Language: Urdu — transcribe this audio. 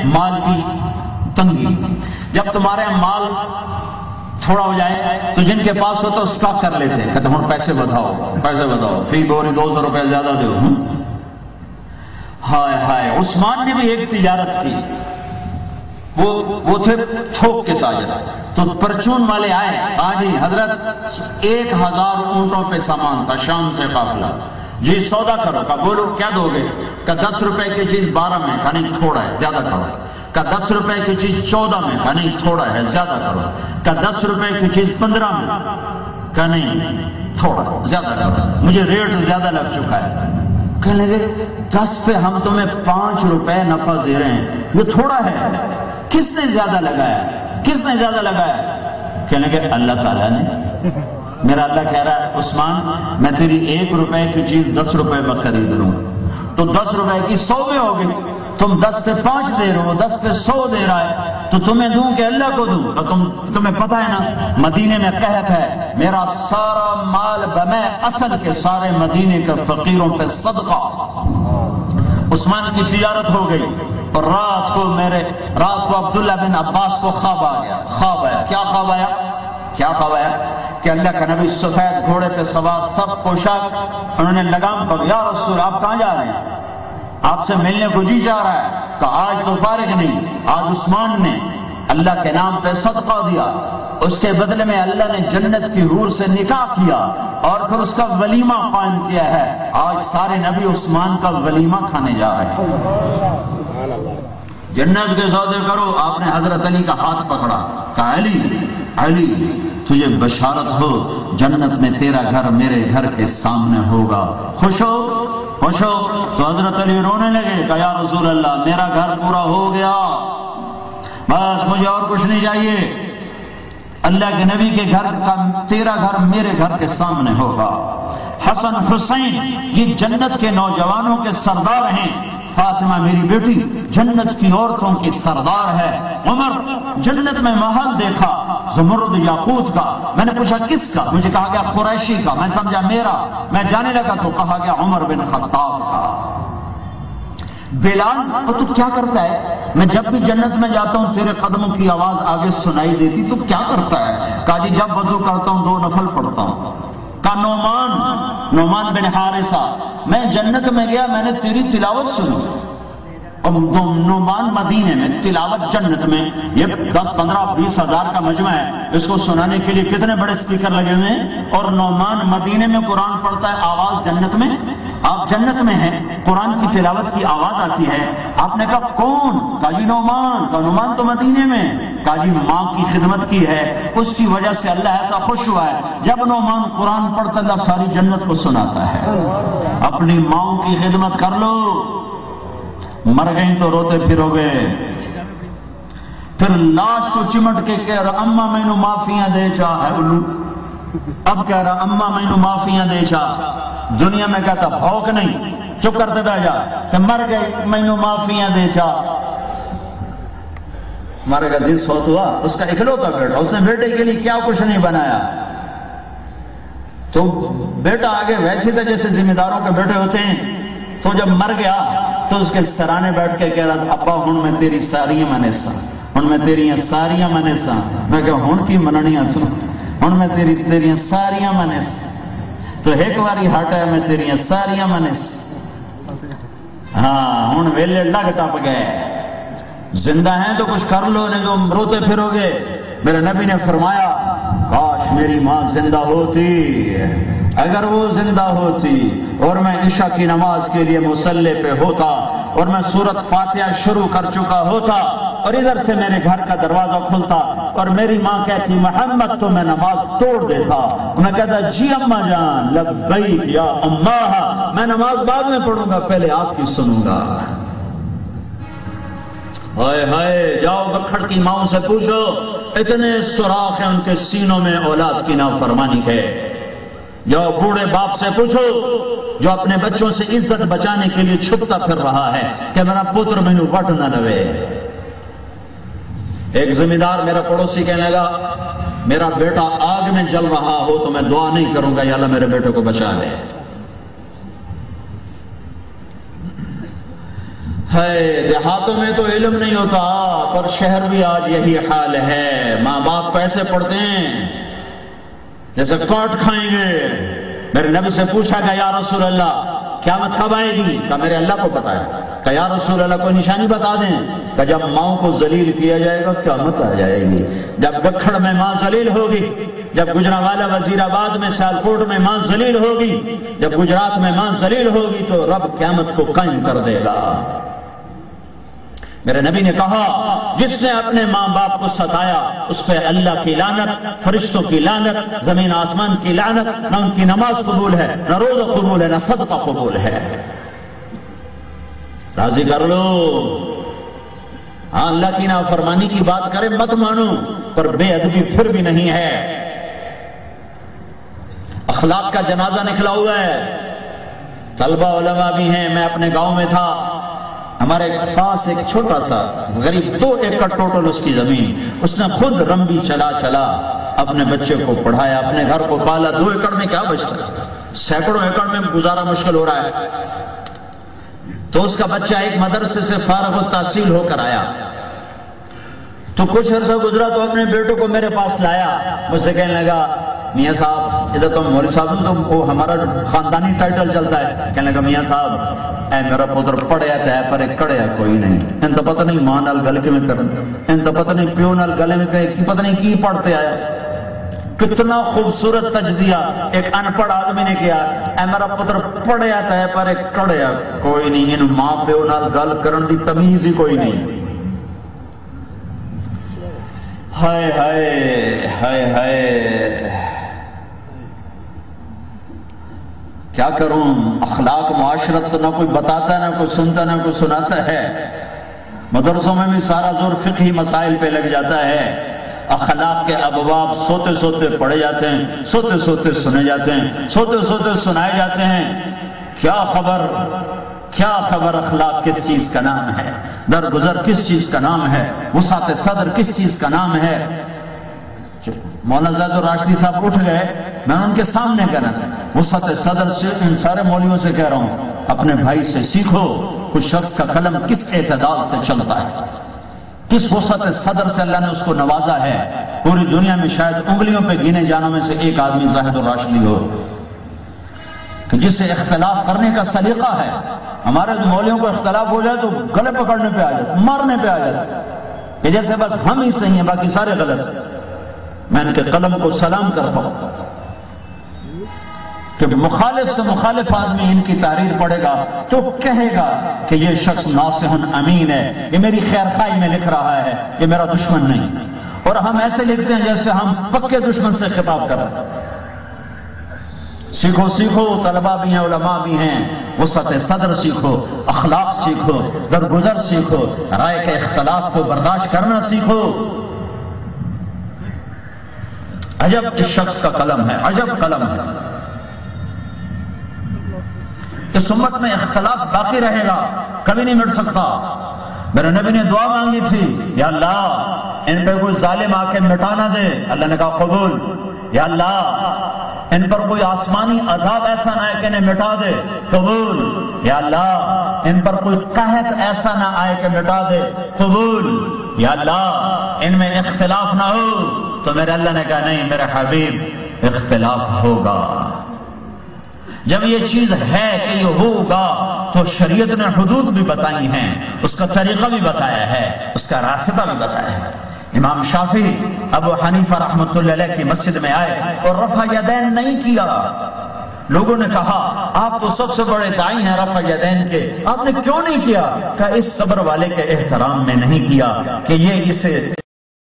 مال کی تنگی، جب تمہارے مال تھوڑا ہو جائے تو جن کے پاس ہوتا اسٹاک کر لیتے ہیں، کہتے ہیں پیسے بتاؤ فی دوری 200 روپے زیادہ دو۔ ہائے ہائے، عثمان نے بھی ایک تجارت کی، وہ تھے تھوک کے تاجر، تو پرچون والے آئے، ہاں جی حضرت 1000 اونٹوں پہ سامان تھا، شام سے قافلہ، جی سودا کرو، کہا بولو کیا دو گے؟ کہا 10 روپے کی چیز 12 میں، کہا نہیں تھوڑا ہے زیادہ کرو۔ کہا 10 روپے کی چیز 14 میں، کہا نہیں تھوڑا ہے زیادہ کرو۔ کہا 10 روپے کی چیز 15 میں، کہا نہیں تھوڑا زیادہ کرو، مجھے ریٹ زیادہ لگ چکا ہے۔ کہنے لگے 10 پہ ہم تمہیں 5 روپے نفع دے رہے ہیں، یہ تھوڑا ہے، کس نے زیادہ لگایا؟ کس نے زیادہ لگایا؟ کہنے لگے اللہ تعالیٰ نے۔ میرا اللہ کہہ رہا ہے عثمان میں تیری 1 روپے کی چیز 10 روپے میں خرید لوں، تو 10 روپے کی 100 میں ہوگی، تم 10 پہ 5 دے رہے ہو، 10 پہ 100 دے رہا ہے، تو تمہیں دوں کہ اللہ کو دوں؟ اور تمہیں پتہ ہے نا مدینے میں قحط ہے، میرا سارا مال بمے اصل کے سارے مدینے کے فقیروں پہ صدقہ۔ عثمان کی تجارت ہو گئی، اور رات کو عبداللہ بن عباس کو خواب آ گیا۔ خواب آیا، کیا خواب آیا کہ اللہ کا نبی سفید گھوڑے پہ سوار، سب پوشاک، انہوں نے لگام پکڑی، یا رسول آپ کہاں جا رہے ہیں؟ آپ سے ملنے کو جی چاہ رہا ہے۔ کہ آج تو فارغ نہیں، آج عثمان نے اللہ کے نام پہ صدقہ دیا، اس کے بدلے میں اللہ نے جنت کی حور سے نکاح کیا اور پھر اس کا ولیمہ قائم کیا ہے، آج سارے نبی عثمان کا ولیمہ کھانے جا رہے ہیں۔ جنت کے سودے کرو، آپ نے حضرت علی کا ہاتھ پکڑا، کہا علی تجھے بشارت ہو، جنت میں تیرا گھر میرے گھر کے سامنے ہوگا، خوش ہو؟ تو حضرت علی رونے لگے، کہا یا رسول اللہ میرا گھر پورا ہو گیا، بس مجھے اور کچھ نہیں چاہیے، اللہ کے نبی کے گھر کا تیرا گھر میرے گھر کے سامنے ہوگا۔ حسن حسین یہ جنت کے نوجوانوں کے سردار ہیں، فاطمہ میری بیٹی جنت کی عورتوں کی سردار ہے۔ عمر جنت میں محل دیکھا زمرد یاقوت کا، میں نے پوچھا کس کا؟ مجھے کہا گیا قریشی کا، میں سمجھا میرا، میں جانے لگا تو کہا گیا عمر بن خطاب کا۔ بلال تو کیا کرتا ہے؟ میں جب بھی جنت میں جاتا ہوں تیرے قدموں کی آواز آگے سنائی دیتی، تو کیا کرتا ہے؟ کہا جی جب وضو کرتا ہوں 2 نفل پڑھتا ہوں۔ کہا نعمان بن حارثہ میں جنت میں گیا، میں نے تیری تلاوت سنی، اور نعمان مدینے میں تلاوت جنت میں، یہ 10 15 20 ہزار کا مجمع ہے، اس کو سنانے کے لیے کتنے بڑے سپیکر لگے ہوئے ہیں، اور نعمان مدینے میں قرآن پڑھتا ہے، آواز جنت میں، آپ جنت میں ہیں، قرآن کی تلاوت کی آواز آتی ہے۔ آپ نے کہا کون؟ کہا جی نعمان۔ کہا نعمان تو مدینے میں۔ کہا جی ماں کی خدمت کی ہے، اس کی وجہ سے اللہ ایسا خوش ہوا ہے، جب نعمان قرآن پڑھتا اللہ ساری جنت کو سناتا ہے۔ اپنی ماں کی خدمت کر لو، مر گئی تو روتے پھرو گے، پھر لاش کو چمٹ کے کہہ رہا اماں میں نو معافیاں دے چاہ ہے الو، اب کہہ رہا اماں میں نو معافیاں دے چاہ، دنیا میں کہتا بھوک نہیں، چپ کرتے بیٹھ جا، کہ مر گئی میں نو معافیاں دے چاہ۔ ہمارے عزیز فوت ہوا، اس کا اکلوتا بیٹا، اس نے بیٹے کے لیے کیا کچھ نہیں بنایا، تو بیٹا آگے ویسے تھا جیسے ذمہ داروں کے بیٹے ہوتے ہیں، تو جب مر گیا تو اس کے سرانے بیٹھ کے کہہ رہا ابا ہن میں تیری ساریاں منے سا، ہن میں تیریاں ساریاں منے سا، میں کہا ہن کی مننیاں تو، ہن میں تیریاں ساریاں منے سا، تو ایک باری ہٹ ہے میں تیریاں ساریاں منے سا، ہاں ہن ویلے لگ ٹپ گئے، زندہ ہیں تو کچھ کر لو، نہیں تو روتے پھرو گے۔ میرے نبی نے فرمایا کاش میری ماں زندہ ہوتی، اگر وہ زندہ ہوتی اور میں عشاء کی نماز کے لیے مصلی پہ ہوتا اور میں سورۃ فاتحہ شروع کر چکا ہوتا اور ادھر سے میرے گھر کا دروازہ کھلتا اور میری ماں کہتی محمد، تو میں نماز توڑ دیتا، میں کہتا جی اماں جان لبیک یا اماں، میں نماز بعد میں پڑھوں گا، پہلے آپ کی سنوں گا۔ ہائے ہائے، جاؤ بکھڑ کی ماؤں سے پوچھو، اتنے سوراخ ہیں ان کے سینوں میں اولاد کی نافرمانی ہے۔ جاؤ بوڑھے باپ سے پوچھو جو اپنے بچوں سے عزت بچانے کے لیے چھپتا پھر رہا ہے کہ میرا پتر مینو وٹ نہ لوے۔ ایک ذمہ دار میرا پڑوسی کہنے لگا میرا بیٹا آگ میں جل رہا ہو تو میں دعا نہیں کروں گا یا اللہ میرے بیٹے کو بچا لے۔ ہے دیہاتوں میں تو علم نہیں ہوتا، پر شہر بھی آج یہی حال ہے، ماں باپ کو ایسے پڑھتے ہیں جیسے کاٹ کھائیں گے۔ میرے نبی سے پوچھا کہ یا رسول اللہ قیامت کب آئے گی؟ کہا میرے اللہ کو پتا ہے۔ کہ یا رسول اللہ کوئی نشانی بتا دیں۔ کہ جب ماؤں کو ذلیل کیا جائے گا قیامت آ جائے گی۔ جب گکھڑ میں ماں ذلیل ہوگی، جب گجرانوالہ وزیر آباد میں سیالکوٹ میں ماں ذلیل ہوگی، جب گجرات میں ماں ذلیل ہوگی تو رب قیامت کو قائم کر دے گا۔ میرے نبی نے کہا جس نے اپنے ماں باپ کو ستایا اس پہ اللہ کی لعنت، فرشتوں کی لعنت، زمین آسمان کی لعنت، نہ ان کی نماز قبول ہے، نہ روزہ قبول ہے، نہ صدقہ قبول ہے۔ راضی کر لو، ہاں اللہ کی نافرمانی کی بات کرے مت مانو، پر بے ادبی پھر بھی نہیں ہے۔ اخلاق کا جنازہ نکلا ہوا ہے، طلبہ علماء بھی ہیں۔ میں اپنے گاؤں میں تھا، ہمارے پاس ایک چھوٹا سا غریب 2 ایکڑ ٹوٹل اس کی زمین، اس نے خود رمبی چلا اپنے بچے کو پڑھایا، اپنے گھر کو پالا۔ 2 ایکڑ میں کیا بچتا ہے؟ سینکڑوں ایکڑ میں گزارا مشکل ہو رہا ہے۔ تو اس کا بچہ ایک مدرسے سے فارغ التحصیل ہو کر آیا، تو کچھ عرصہ گزرا تو اپنے بیٹوں کو میرے پاس لایا، مجھ سے کہنے لگا میاں صاحب، ادھر تو مولوی صاحب تو وہ ہمارا خاندانی ٹائٹل چلتا ہے، کہنے لگا میاں صاحب اے میرا پتر پڑھیا تے پر کڑیا کوئی نہیں، ان تو پتہ نہیں ماں نال گل میں کرن، ان تو پتہ نہیں پیو نال گلے میں کہ پتہ نہیں کی پڑھتے آیا۔ کتنا خوبصورت تجزیہ ایک ان پڑھ آدمی نے کیا، اے میرا پتر پڑھیا تے پر کڑیا کوئی نہیں، ان ماں پیو نال گل کرن دی تمیز ہی کوئی نہیں۔ ہائے ہائے ہائے ہائے، کیا کروں؟ اخلاق معاشرت تو نہ کوئی بتاتا، نہ کوئی سنتا، نہ کوئی سناتا ہے۔ مدرسوں میں بھی سارا زور فقہی مسائل پہ لگ جاتا ہے، اخلاق کے ابواب سوتے سوتے پڑھے جاتے ہیں، سوتے سوتے سنے جاتے ہیں، سوتے سوتے سنائے جاتے ہیں۔ کیا خبر اخلاق کس چیز کا نام ہے، درگزر کس چیز کا نام ہے، وسعت صدر کس چیز کا نام ہے۔ مولانا زید الراشدی صاحب اٹھ گئے، میں ان کے سامنے کہنا تھا، وسعت صدر سے ان سارے مولویوں سے کہہ رہا ہوں، اپنے بھائی سے سیکھو، کچھ شخص کا قلم کس اعتدال سے چلتا ہے، کس وسعت صدر سے اللہ نے اس کو نوازا ہے۔ پوری دنیا میں شاید انگلیوں پہ گنے جانوں میں سے ایک آدمی زاہد الراشدی ہو کہ جس سے اختلاف کرنے کا سلیقہ ہے۔ ہمارے مولویوں کو اختلاف ہو جائے تو گلے پکڑنے پہ آ جاتے، مارنے پہ آ جاتے کہ جیسے بس ہم ہی صحیح ہیں باقی سارے غلط۔ میں ان کے قلم کو سلام کرتا ہوں کہ مخالف سے مخالف آدمی ان کی تحریر پڑھے گا تو کہے گا کہ یہ شخص ناصح امین ہے، یہ میری خیر خواہی میں لکھ رہا ہے، یہ میرا دشمن نہیں۔ اور ہم ایسے لکھتے ہیں جیسے ہم پکے دشمن سے خطاب کر رہے ہیں۔ سیکھو سیکھو، طلبہ بھی ہیں، علماء بھی ہیں، وسعت صدر سیکھو، اخلاق سیکھو، درگزر سیکھو، رائے کے اختلاف کو برداشت کرنا سیکھو۔ عجب اس شخص کا قلم ہے، عجب قلم ہے۔ اس امت میں اختلاف باقی رہے گا، کبھی نہیں مٹ سکتا۔ میرے نبی نے دعا مانگی تھی، یا اللہ ان پہ کوئی ظالم آ کے مٹا نہ دے، اللہ نے کہا قبول۔ یا اللہ ان پر کوئی آسمانی عذاب ایسا نہ آئے کہ انہیں مٹا دے، قبول۔ یا اللہ ان پر کوئی قحط ایسا نہ آئے کہ مٹا دے، قبول۔ یا اللہ ان میں اختلاف نہ ہو، تو میرے اللہ نے کہا نہیں میرے حبیب اختلاف ہوگا۔ جب یہ چیز ہے کہ یہ ہوگا تو شریعت نے حدود بھی بتائی ہیں، اس کا طریقہ بھی بتایا ہے، اس کا راستہ بھی بتایا ہے۔ امام شافعی ابو حنیفہ رحمۃ اللہ علیہ کی مسجد میں آئے اور رفع یدین نہیں کیا۔ لوگوں نے کہا آپ تو سب سے بڑے داعی ہیں رفع یدین کے، آپ نے کیوں نہیں کیا؟ کہ اس قبر والے کے احترام میں نہیں کیا کہ یہ اسے